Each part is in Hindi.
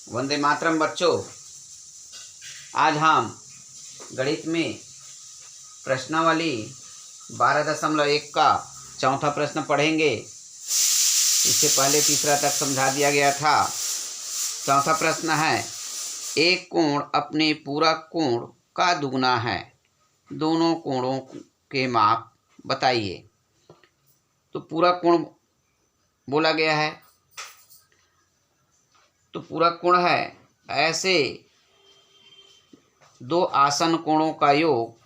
वंदे मातरम बच्चों। आज हम गणित में प्रश्नावली 12.1 का चौथा प्रश्न पढ़ेंगे। इससे पहले तीसरा तक समझा दिया गया था। चौथा प्रश्न है, एक कोण अपने पूरक कोण का दुगना है, दोनों कोणों के माप बताइए। तो पूरक कोण बोला गया है, तो पूरक कोण है ऐसे दो आसन कोणों का योग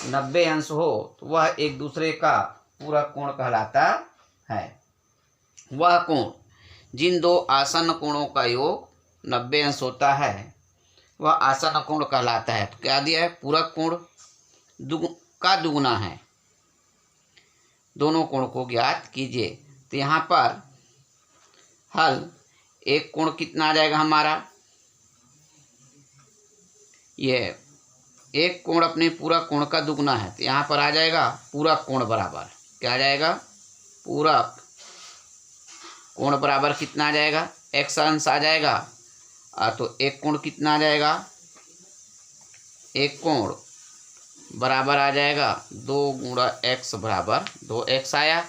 90 अंश हो तो वह एक दूसरे का पूरक कोण कहलाता है। वह कोण जिन दो आसन कोणों का योग 90 अंश होता है वह आसन कोण कहलाता है। तो क्या दिया है, पूरक कोण का दुगुना है, दोनों कोण को ज्ञात कीजिए। तो यहाँ पर हल, एक कोण कितना आ जाएगा हमारा, ये एक कोण अपने पूरक कोण का दुगना है, तो यहाँ पर आ जाएगा पूरक कोण बराबर, क्या आ जाएगा, पूरक कोण बराबर कितना आ जाएगा, x अंश आ जाएगा। तो एक कोण कितना आ जाएगा, एक कोण बराबर आ जाएगा 2 गुणा x बराबर 2x आया।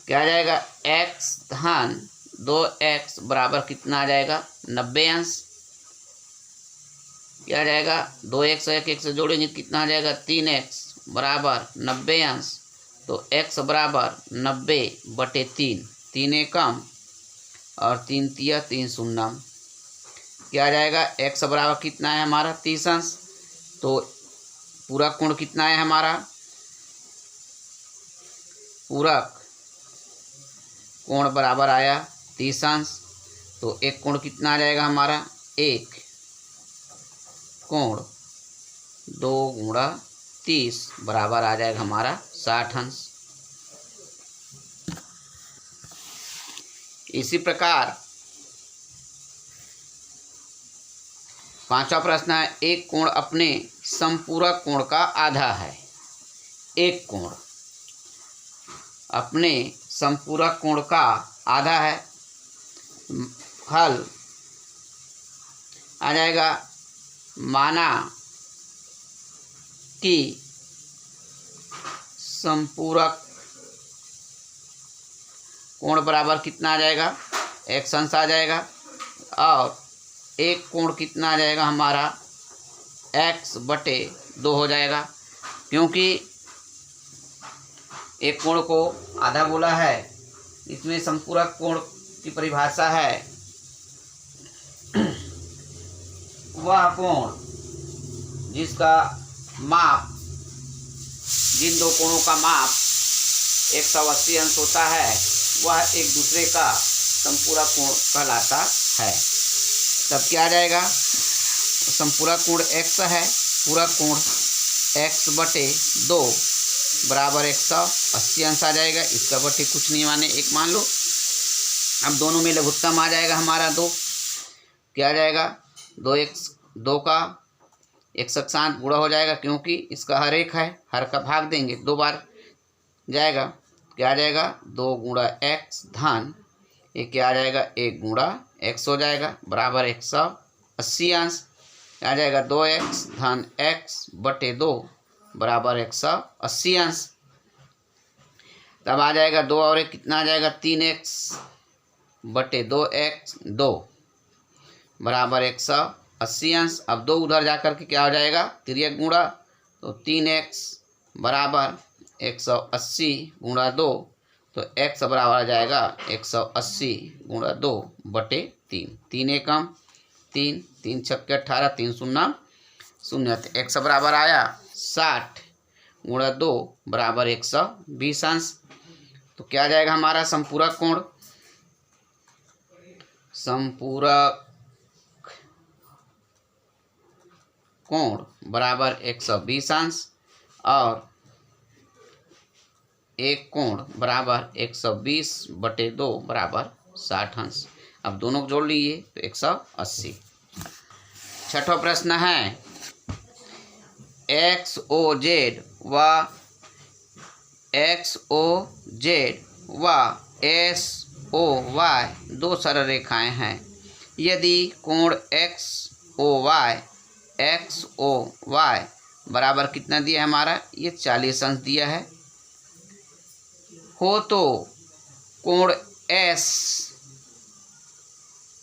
क्या आ जाएगा, x धन 2x बराबर कितना आ जाएगा 90 अंश। क्या आ जाएगा, 2x एक एक से जोड़ेंगे कितना आ जाएगा 3x बराबर 90 अंश। तो x बराबर 90/3, 3 एकम और 3 तिया 3 शून्यम। क्या आ जाएगा, x बराबर कितना है हमारा 30 अंश। तो पूरक कोण कितना है हमारा, पूरक कोण बराबर आया 30 अंश। तो एक कोण कितना आ जाएगा हमारा, एक कोण 2 गुणा 30 बराबर आ जाएगा हमारा 60 अंश। इसी प्रकार पांचवा प्रश्न है, एक कोण अपने संपूरक कोण का आधा है। एक कोण अपने संपूरक कोण का आधा है। हल आ जाएगा, माना कि संपूरक कोण बराबर कितना आ जाएगा, x अंश आ जाएगा, और एक कोण कितना आ जाएगा हमारा x/2 हो जाएगा। क्योंकि एक कोण को आधा बोला है, इसमें संपूरक कोण की परिभाषा है वह कोण जिसका माप, जिन दो कोणों का माप 180 अंश होता है वह एक दूसरे का संपूरक कोण कहलाता है। तब क्या आ जाएगा, संपूरक कोण x है, पूरक कोण x/2 बराबर 180 अंश आ जाएगा। इसका बटे कुछ नहीं माने एक मान लो। अब दोनों में लघुत्तम आ जाएगा हमारा 2। क्या आ जाएगा, 2 का एक साथ गुणा हो जाएगा, क्योंकि इसका हर एक है, हर का भाग देंगे 2 बार जाएगा। क्या आ जाएगा, 2 गुणा x धन ये क्या आ जाएगा 1 गुणा x हो जाएगा बराबर 180 अंश। आ जाएगा 2x धन x/2 बराबर 180 अंश। तब आ जाएगा 2 और 1 कितना आ जाएगा 3x/2x 2 बराबर 180 अंश। अब 2 उधर जाकर के क्या हो जाएगा, तिर्यक गुणा, तो 3x बराबर 180 गुणा 2, तो x बराबर आ जाएगा 180 गुणा 2/3, 3 एकम 3, 3 छक्के 18, 3 शून्य शून्य। तो x बराबर आया 60 गुणा 2 बराबर 120 अंश। तो क्या आ जाएगा हमारा संपूरक कोण, संपूरक कोण बराबर 120 अंश और एक कोण बराबर 120/2 बराबर 60 अंश। अब दोनों को जोड़ लीजिए तो 180। छठवां प्रश्न है, XOZ व एस ओ वाई दो सरल रेखाएं हैं। यदि कोण एक्स ओ वाई बराबर कितना दिया है हमारा, ये 40 अंश दिया है, हो तो कोण एस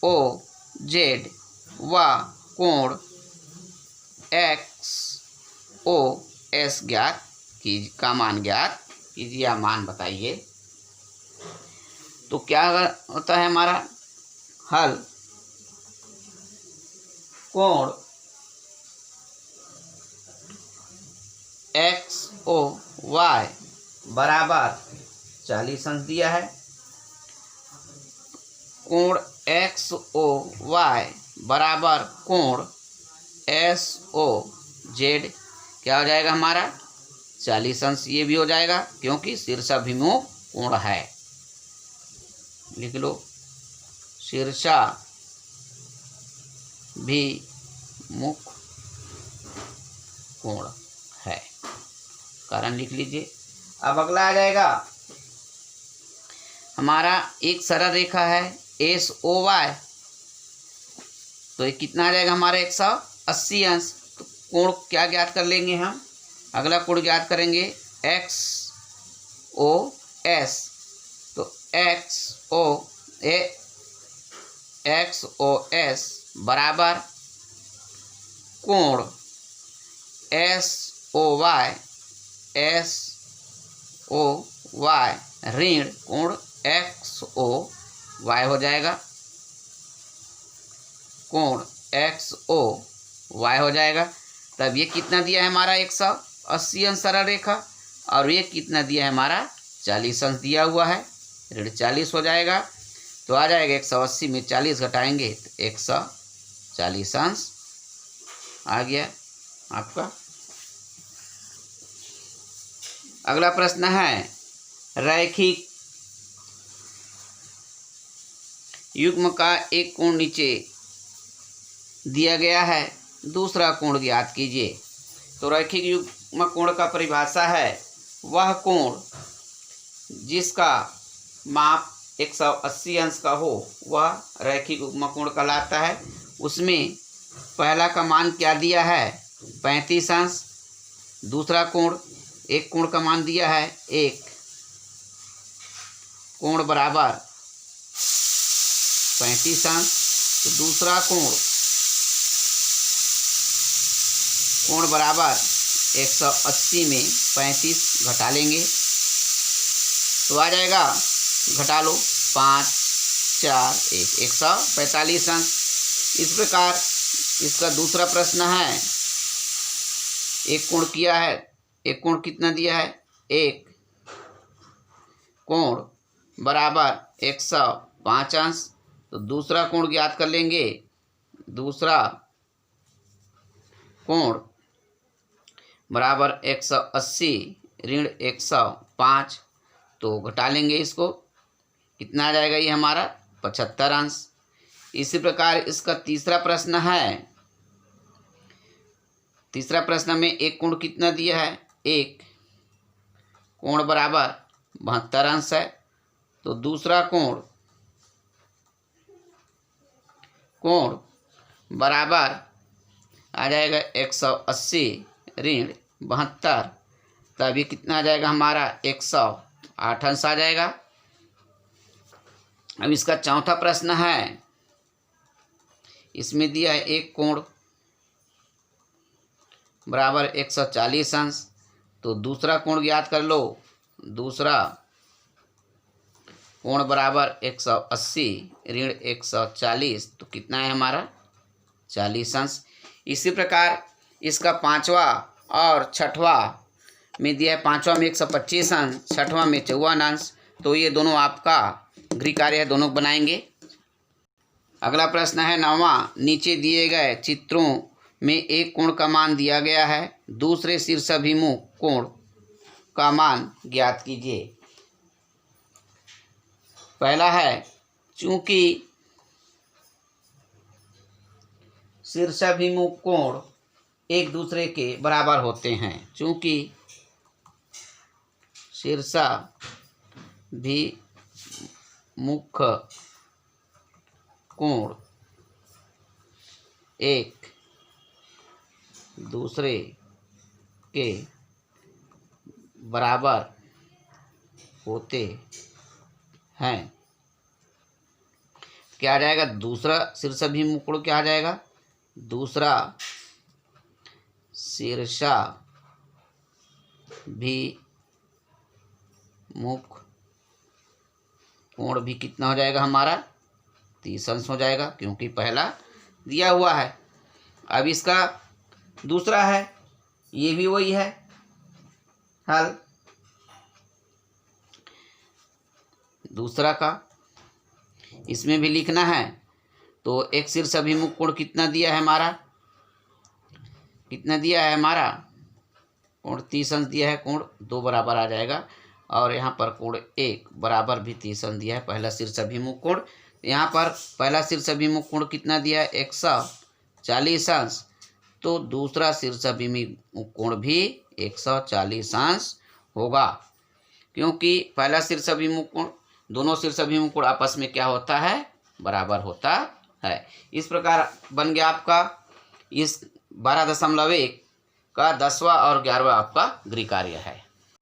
ओ जेड व कोण एक्स ओ एस का मान ज्ञात कीजिए या मान बताइए। तो क्या होता है हमारा हल, कोण एक्स ओ वाई बराबर 40 अंश दिया है, कोण एक्स ओ वाई बराबर कोण एस ओ जेड क्या हो जाएगा हमारा 40 अंश, ये भी हो जाएगा क्योंकि शीर्षाभिमुख कोण है। लिख लो, शीर्षाभिमुख कोण है, कारण लिख लीजिए। अब अगला आ जाएगा हमारा एक सरल रेखा है एस ओ वाई, तो ये कितना आ जाएगा हमारा 180 अंश। तो कोण क्या ज्ञात कर लेंगे हम, अगला कोण ज्ञात करेंगे एक्स ओ एस, तो एक्स ओ एस बराबर कोण एस ओ वाई ऋण कोण एक्स ओ वाई हो जाएगा, कोण एक्स ओ वाई हो जाएगा। तब ये कितना दिया है हमारा 180 अंश सरल रेखा, और ये कितना दिया है हमारा 40 अंश दिया हुआ है, ऋण 40 हो जाएगा। तो आ जाएगा 180 में 40 घटाएंगे तो 140 अंश आ गया आपका। अगला प्रश्न है रैखिक युग्म का एक कोण नीचे दिया गया है, दूसरा कोण ज्ञात कीजिए। तो रैखिक युग्म कोण का परिभाषा है वह कोण जिसका माप 180 अंश का हो वह रैखिक युग्म कोण कहलाता है। उसमें पहला का मान क्या दिया है 35 अंश, दूसरा कोण एक कोण का मान दिया है 1, कोण बराबर 35 अंश, तो दूसरा कोण बराबर 180 में 35 घटा लेंगे तो आ जाएगा, घटा लो 5 4 1 145 अंश। इस प्रकार इसका दूसरा प्रश्न है, एक कोण किया है, एक कोण कितना दिया है 1, कोण बराबर 105 अंश, तो दूसरा कोण ज्ञात कर लेंगे, दूसरा कोण बराबर 180 ऋण 105, तो घटा लेंगे इसको, कितना आ जाएगा ये हमारा 75 अंश। इसी प्रकार इसका तीसरा प्रश्न है, तीसरा प्रश्न में एक कोण कितना दिया है 1, कोण बराबर 72 अंश है, तो दूसरा कोण बराबर आ जाएगा 180 ऋण 72, तभी कितना आ जाएगा हमारा 108 अंश आ जाएगा। अब इसका चौथा प्रश्न है, इसमें दिया है एक कोण बराबर 140 अंश, तो दूसरा कोण ज्ञात कर लो, दूसरा कोण बराबर 180 ऋण 140, तो कितना है हमारा 40 अंश। इसी प्रकार इसका पांचवा और छठवा में दिया है, पांचवा में 125 अंश, छठवा में 54 अंश, तो ये दोनों आपका गृह कार्य है, दोनों बनाएंगे। अगला प्रश्न है 9वां, नीचे दिए गए चित्रों में एक कोण का मान दिया गया है, दूसरे शीर्षाभिमुख कोण का मान ज्ञात कीजिए। पहला है, चूंकि शीर्षाभिमुख कोण एक दूसरे के बराबर होते हैं, चूंकि शीर्षाभिमुख मुख्य कोण एक दूसरे के बराबर होते हैं। क्या आ जाएगा? दूसरा शीर्षाभिमुख कोण क्या आ जाएगा? दूसरा शीर्षाभिमुख कोण भी कितना हो जाएगा हमारा? 30 अंश हो जाएगा, क्योंकि पहला दिया हुआ है। अब इसका दूसरा है, ये भी वही है हल। दूसरा का इसमें भी लिखना है, तो एक शीर्षाभिमुख कोण कितना दिया है हमारा? कितना दिया है हमारा? कोण 30 अंश दिया है, कोण 2 बराबर आ जाएगा। और यहाँ पर कोण 1 बराबर भी 30 अंश दिया है, पहला शीर्षाभिमुख कोण। यहाँ पर पहला शीर्षाभिमुख कोण कितना दिया है? 140 अंश। तो दूसरा शीर्षाभिमुख कोण भी 140 अंश होगा, क्योंकि पहला शीर्षाभिमुख कोण, दोनों शीर्षाभिमुख कोण आपस में क्या होता है? बराबर होता है। इस प्रकार बन गया आपका इस 12.1 का 10वां और 11वां आपका गृह कार्य है।